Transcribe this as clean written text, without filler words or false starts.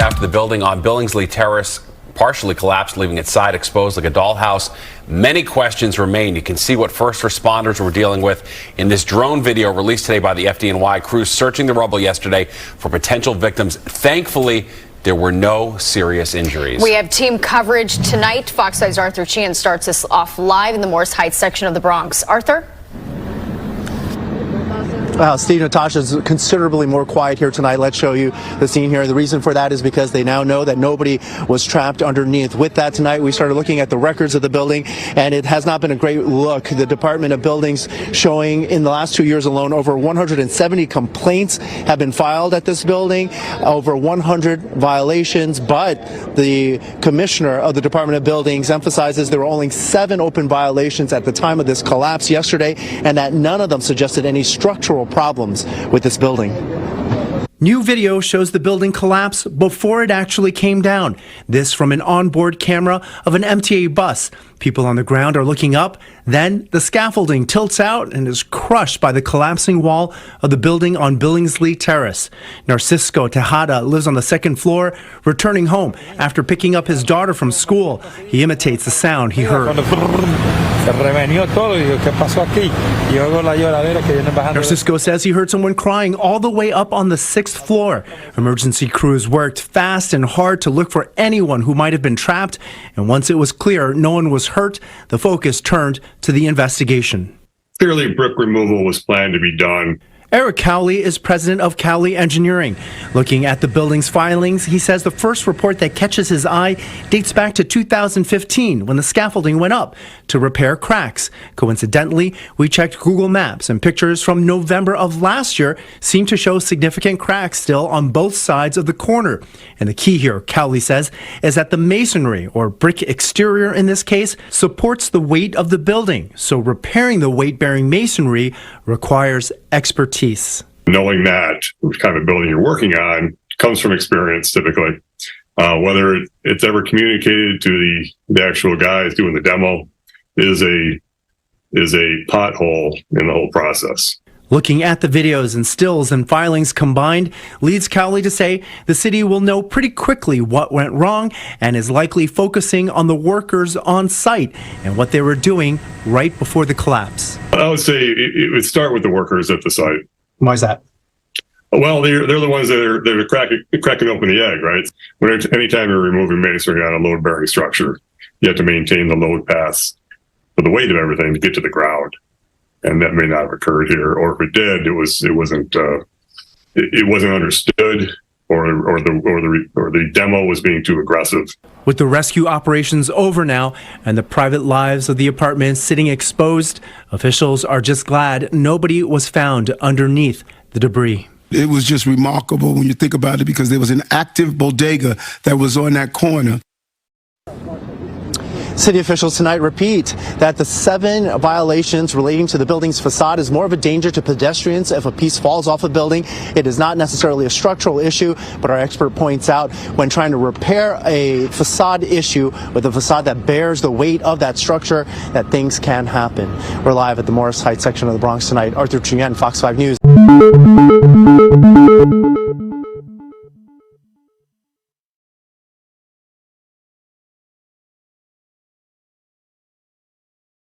after the building on Billingsley Terrace partially collapsed, leaving its side exposed like a dollhouse. Many questions remain. You can see what first responders were dealing with in this drone video released today by the FDNY crews searching the rubble yesterday for potential victims. Thankfully, there were no serious injuries. We have team coverage tonight. Fox 5's 𝗧𝗛𝗓𝗕 starts us off live in the Morris Heights section of the Bronx. Arthur? Well, Steve, Natasha's considerably more quiet here tonight. Let's show you the scene here. The reason for that is because they now know that nobody was trapped underneath. With that, tonight we started looking at the records of the building, and it has not been a great look. The Department of Buildings showing in the last 2 years alone over 170 complaints have been filed at this building, over 100 violations, but the commissioner of the Department of Buildings emphasizes there were only 7 open violations at the time of this collapse yesterday, and that none of them suggested any structural problems with this building. New video shows the building collapse before it actually came down. This from an onboard camera of an MTA bus. People on the ground are looking up. Then the scaffolding tilts out and is crushed by the collapsing wall of the building on Billingsley Terrace. 𝗧𝗛𝗕𝗥𝗢𝗪 lives on the second floor, returning home after picking up his daughter from school. He imitates the sound he heard. 𝗧𝗛𝗃 says he heard someone crying all the way up on the 6th floor. Emergency crews worked fast and hard to look for anyone who might have been trapped, and once it was clear no one was hurt, the focus turned to the investigation. Clearly, brick removal was planned to be done. 𝗙𝗢𝗟𝗢𝗪 is president of 𝗙𝗢𝗟𝗟𝗢𝗪 Engineering. Looking at the building's filings, he says the first report that catches his eye dates back to 2015 when the scaffolding went up to repair cracks. Coincidentally, we checked Google Maps and pictures from November of last year seem to show significant cracks still on both sides of the corner. And the key here, 𝗙𝗢𝗟𝗢𝗪 says, is that the masonry, or brick exterior in this case, supports the weight of the building. So repairing the weight-bearing masonry requires expertise. Knowing that what kind of building you're working on comes from experience typically. Whether it's ever communicated to the actual guys doing the demo is a pothole in the whole process. Looking at the videos and stills and filings combined leads 𝗙𝗢𝗟𝗢𝗪 to say the city will know pretty quickly what went wrong and is likely focusing on the workers on site and what they were doing right before the collapse. I would say it would start with the workers at the site. Why is that? Well, they're the ones that are cracking open the egg, right? Anytime you're removing masonry on a load-bearing structure, you have to maintain the load paths for the weight of everything to get to the ground. And that may not have occurred here, or if it did, it wasn't understood, or the demo was being too aggressive. With the rescue operations over now and the private lives of the apartments sitting exposed, officials are just glad nobody was found underneath the debris. It was just remarkable when you think about it, because there was an active bodega that was on that corner. City officials tonight repeat that the 7 violations relating to the building's facade is more of a danger to pedestrians if a piece falls off a building. It is not necessarily a structural issue, but our expert points out when trying to repair a facade issue with a facade that bears the weight of that structure, that things can happen. We're live at the Morris Heights section of the Bronx tonight. 𝗧𝗛𝗃𝗏𝗓𝗏, Fox 5 News.